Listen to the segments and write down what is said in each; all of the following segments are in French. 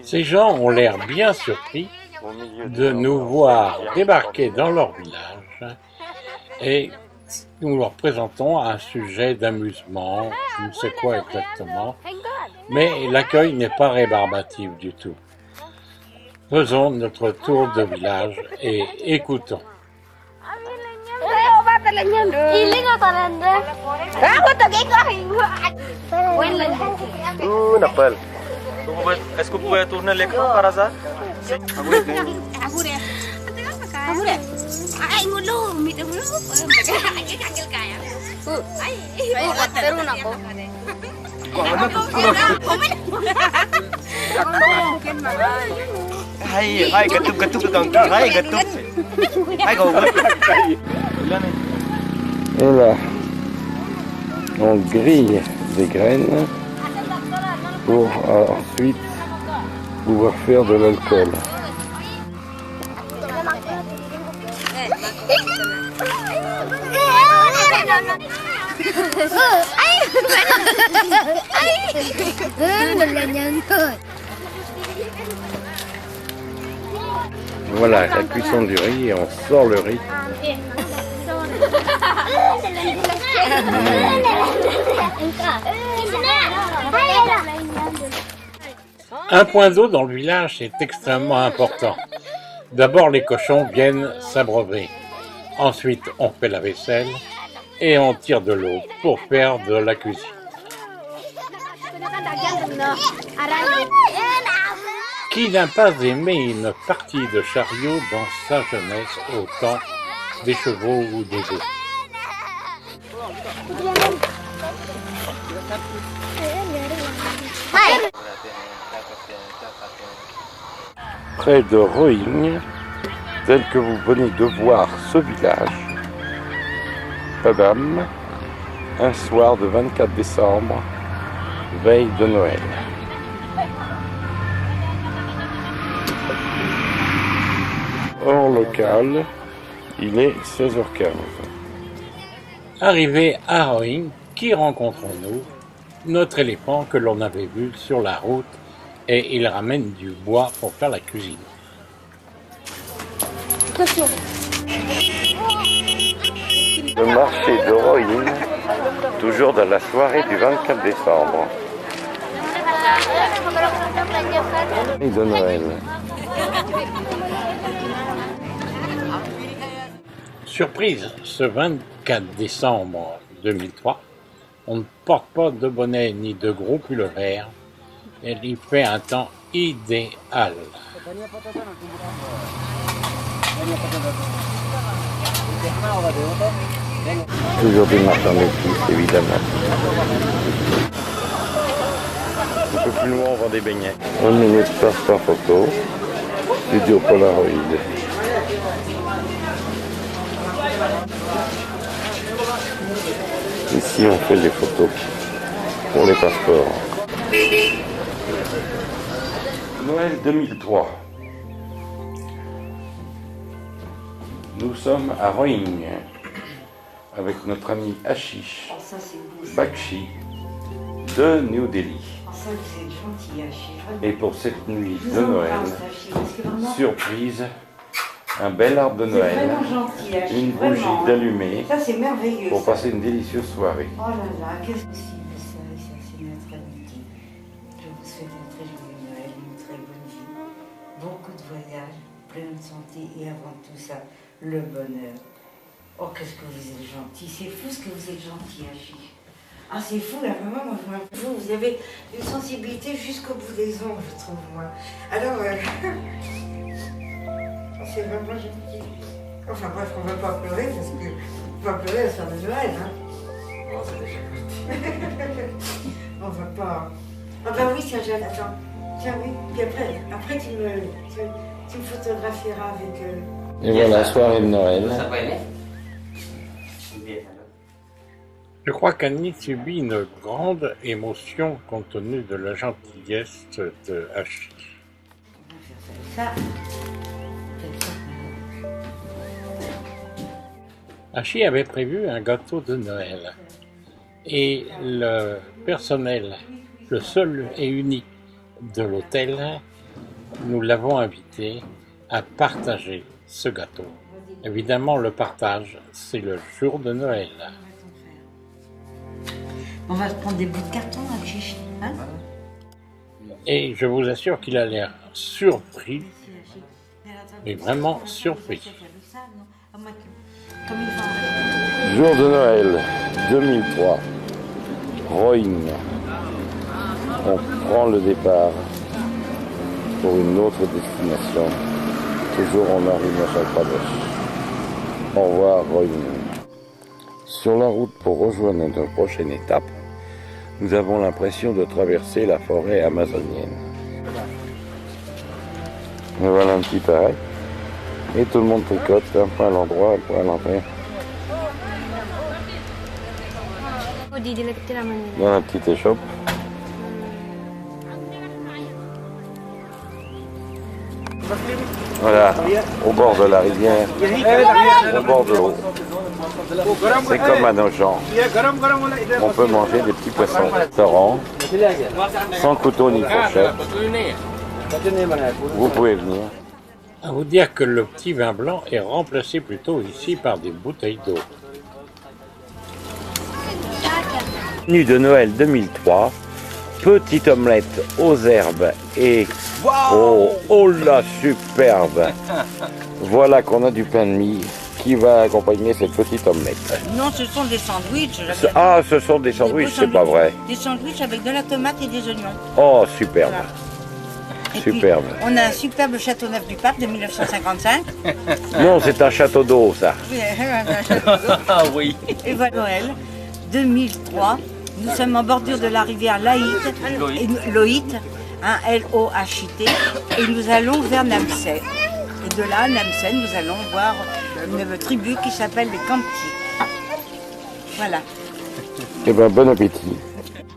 Ces gens ont l'air bien surpris de nous voir débarquer dans leur village et nous leur présentons un sujet d'amusement, je ne sais quoi exactement, mais l'accueil n'est pas rébarbatif du tout. Faisons notre tour de village et écoutons. Est-ce que vous pouvez tourner l'écran par hasard? Hai getuk tukang hai getuk. Hai kau. Et là, on grille des graines pour ensuite pouvoir faire de l'alcool. Voilà la cuisson du riz et on sort le riz. Un point d'eau dans le village est extrêmement important. D'abord, les cochons viennent s'abreuver. Ensuite, on fait la vaisselle et on tire de l'eau pour faire de la cuisine. Qui n'a pas aimé une partie de chariot dans sa jeunesse au temps des chevaux ou des œufs? Près de Roing, tel que vous venez de voir ce village, Padam, un soir de 24 décembre, veille de Noël. Hors local, il est 16h15. Arrivé à Roing, qui rencontrons-nous? Notre éléphant que l'on avait vu sur la route et il ramène du bois pour faire la cuisine. Le marché de Roing, toujours dans la soirée du 24 décembre. Et de Noël. Surprise, ce 24 décembre 2003, on ne porte pas de bonnet ni de gros pull vert et il fait un temps idéal. Toujours des marchands d'épices, évidemment. Un peu plus loin, on vend des beignets. 1 minute passe en photo. Studio Polaroid. Ici, on fait des photos pour les passeports. Noël 2003. Nous sommes à Roing avec notre ami Ashish Bakshi de New Delhi. Et pour cette nuit de Noël, surprise, un bel arbre de Noël, une bougie d'allumée pour passer une délicieuse soirée. Oh là là, qu'est-ce que c'est notre amitié. Je vous souhaite un très joyeux Noël, une très bonne vie, beaucoup de voyages, plein de santé et avant tout ça, le bonheur. Oh, qu'est-ce que vous êtes gentil, c'est fou ce que vous êtes gentil, Achille. Ah, c'est fou, là, vraiment, moi, vous avez une sensibilité jusqu'au bout des ongles, je trouve, moi. Alors, c'est vraiment gentil. Enfin, bref, on ne va pas pleurer, parce que on va pleurer à la soirée de Noël, hein. Oh, c'est déjà On va pas... Ah bah oui, tiens, attends. Tiens, oui, puis après tu me photographieras avec... Et voilà, soirée de Noël. Ça va aller? Je crois qu'Annie subit une grande émotion compte tenu de la gentillesse de Hachi. On va faire ça. Hachi avait prévu un gâteau de Noël et le personnel, le seul et unique de l'hôtel, nous l'avons invité à partager ce gâteau. Évidemment, le partage, c'est le jour de Noël. On va se prendre des bouts de carton avec Chichi, hein? Et je vous assure qu'il a l'air surpris, mais vraiment surpris. Jour de Noël 2003, Roing. On prend le départ pour une autre destination, toujours en Arunachal Pradesh. Au revoir Roing. Sur la route pour rejoindre notre prochaine étape, nous avons l'impression de traverser la forêt amazonienne. Et voilà un petit arrêt. Et tout le monde tricote, un point à l'endroit, un point à l'entrée. Dans la petite échoppe. Voilà, au bord de la rivière, au bord de l'eau. C'est comme à nos gens. On peut manger des petits poissons au restaurant, sans couteau ni fourchette. Vous pouvez venir. À vous dire que le petit vin blanc est remplacé plutôt ici par des bouteilles d'eau. Menu de Noël 2003, petite omelette aux herbes et oh là superbe. Voilà qu'on a du pain de mie qui va accompagner cette petite omelette. Non, ce sont des sandwichs. Ah, ce sont des sandwichs, c'est pas vrai. Des sandwichs avec de la tomate et des oignons. Oh, superbe. Voilà. Et Superbe. Puis, on a un superbe Châteauneuf du Pape de 1955. Non, c'est un château d'eau, ça. Ah oui. Et voilà Noël 2003. Nous sommes en bordure de la rivière Loït, hein, L-O-H-I-T, et nous allons vers Namsay. Et de là, Namsay, nous allons voir une tribu qui s'appelle les Kamti. Voilà. Eh bien, bon appétit.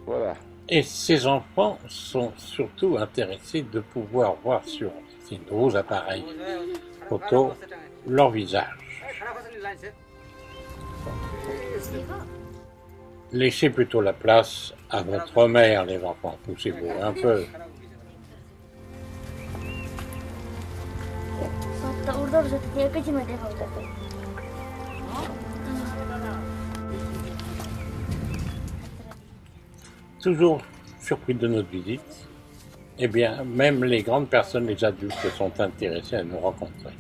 Voilà. Et ces enfants sont surtout intéressés de pouvoir voir sur ces gros appareils photo leur visage. Laissez plutôt la place à votre mère, les enfants. Poussez-vous un peu. Toujours surpris de notre visite, eh bien, même les grandes personnes, les adultes, se sont intéressés à nous rencontrer.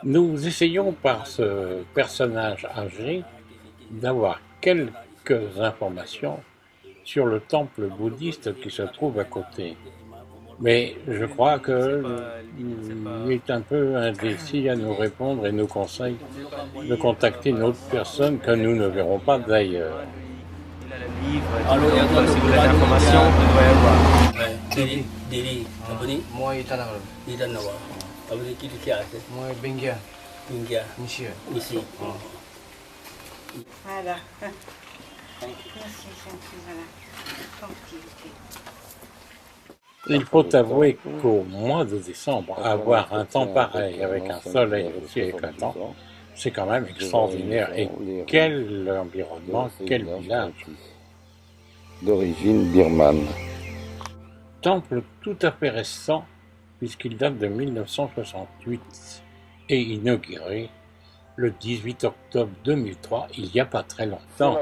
Nous essayons par ce personnage âgé d'avoir quelques informations sur le temple bouddhiste qui se trouve à côté. Mais je crois qu'il est un peu indécis à nous répondre et nous conseille de contacter une autre personne que nous ne verrons pas d'ailleurs. Alors, si vous voulez des informations, vous devez voir. Moi, Bengia. Monsieur. Voilà. Merci, voilà. Il faut avouer qu'au mois de décembre, avoir un temps pareil avec un soleil aussi éclatant, c'est quand même extraordinaire. Et quel environnement, quel village! D'origine birmane. Temple tout à fait récent, puisqu'il date de 1968 et inauguré le 18 octobre 2003, il n'y a pas très longtemps.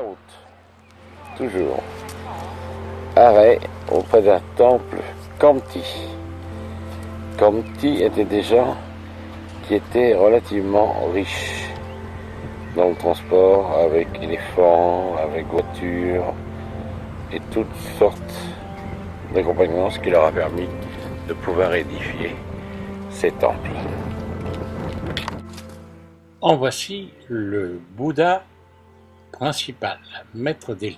Toujours. Arrêt auprès d'un temple Kamti. Kamti étaient des gens qui étaient relativement riches dans le transport, avec éléphants, avec voitures et toutes sortes d'accompagnements, ce qui leur a permis de pouvoir édifier ces temples. En voici le Bouddha principal, maître des lieux.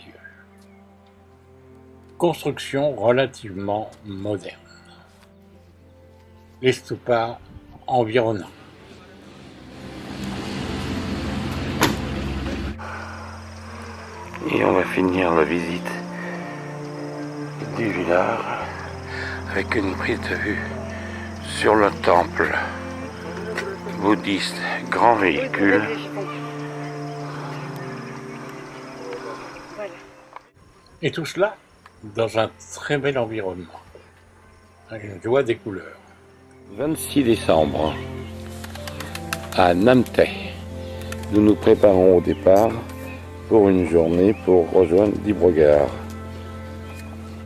Construction relativement moderne. Les stupas environnants. Et on va finir la visite du village avec une prise de vue sur le temple bouddhiste, grand véhicule. Et tout cela dans un très bel environnement, une joie des couleurs. 26 décembre, à Namtay, nous nous préparons au départ pour une journée pour rejoindre Dibrugarh.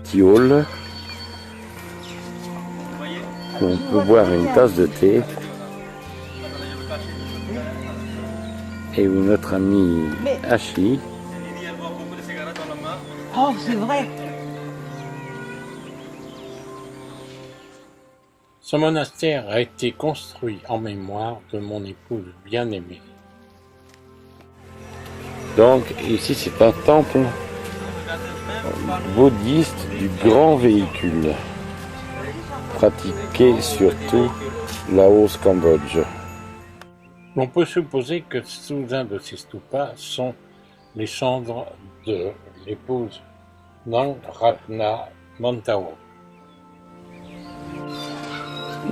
Petit hall, où on peut boire une tasse de thé et où notre ami Hachi Oh, c'est vrai. Ce monastère a été construit en mémoire de mon épouse bien-aimée. Donc ici c'est un temple bouddhiste du grand véhicule, pratiqué surtout Laos-Cambodge. On peut supposer que sous un de ces stupas sont les cendres de l'épouse Nang Ratna Montao.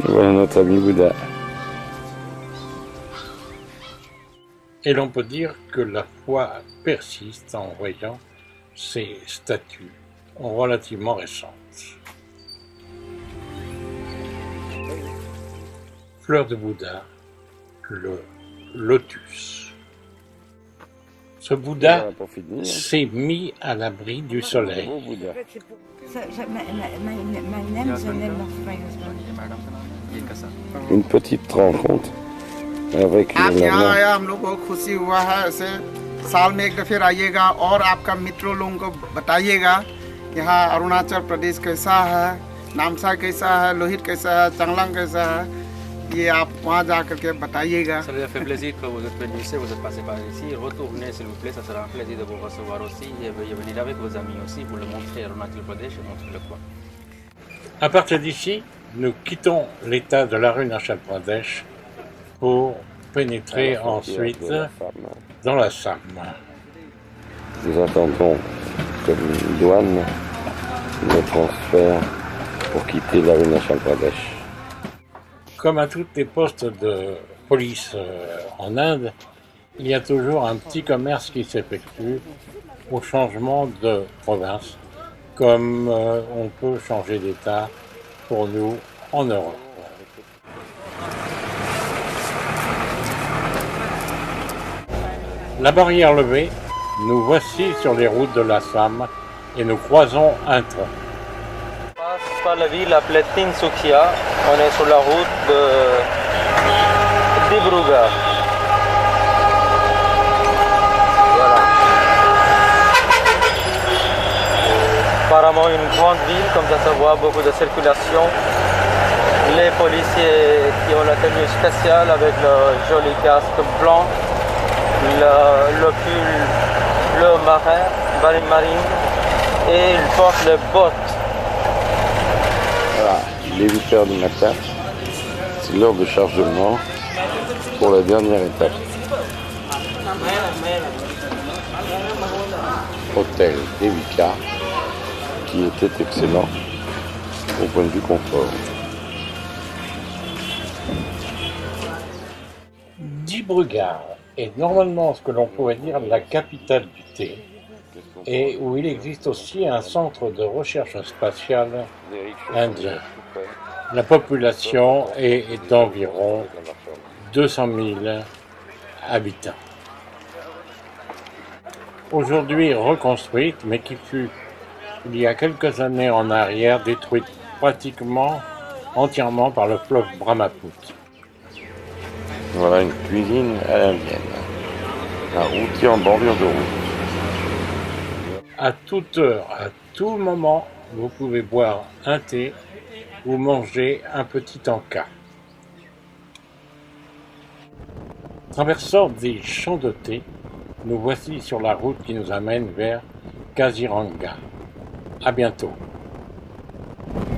Voilà notre ami Bouddha. Et l'on peut dire que la foi persiste en voyant ces statues relativement récentes. Fleur de Bouddha, le lotus. Ce Bouddha s'est mis à l'abri du soleil. Une petite rencontre avec आप la यहाँ आया हम लोग को खुशी हुआ है ऐसे साल में एक दफे आइएगा और आपका मित्रों लोगों को बताइएगा यहाँ अरुणाचल प्रदेश कैसा है, नामसा कैसा है, लोहित कैसा है, चांगलांग कैसा है, ये आप वहाँ जा करके बताइएगा. Ça nous a fait plaisir que vous êtes venus ici, vous êtes passé par ici. Retournez s'il vous plaît, ça sera un plaisir de vous recevoir aussi. Et venir avec vos amis aussi pour le montrer à Arunachal Pradesh et montrer le coin. À partir d'ici, nous quittons l'état de l'Arunachal Pradesh pour pénétrer ensuite dans l'Assam. Nous attendons comme une douane le transfert pour quitter l'Arunachal Pradesh. Comme à tous les postes de police en Inde, il y a toujours un petit commerce qui s'effectue au changement de province, comme on peut changer d'état pour nous en Europe. La barrière levée, nous voici sur les routes de l'Assam et nous croisons un train. On passe par la ville appelée Tinsukia, on est sur la route de Dibrugarh. Voilà. Apparemment une grande ville, comme ça se voit, beaucoup de circulation. Les policiers qui ont la tenue spéciale avec le joli casque blanc, le pull bleu marine et ils portent les bottes. Voilà, il est 8h du matin, c'est l'heure de chargement pour la dernière étape. Hôtel Devika, qui était excellent au point de vue confort. Dibrugarh est normalement ce que l'on pourrait dire la capitale du thé, et où il existe aussi un centre de recherche spatiale indien. La population est d'environ 200 000 habitants. Aujourd'hui reconstruite, mais qui fut il y a quelques années en arrière détruite pratiquement entièrement par le fleuve Brahmaputra. Voilà une cuisine à l'indienne, un routier en bordure de route. À toute heure, à tout moment, vous pouvez boire un thé ou manger un petit encas. Traversant des champs de thé, nous voici sur la route qui nous amène vers Kaziranga. À bientôt.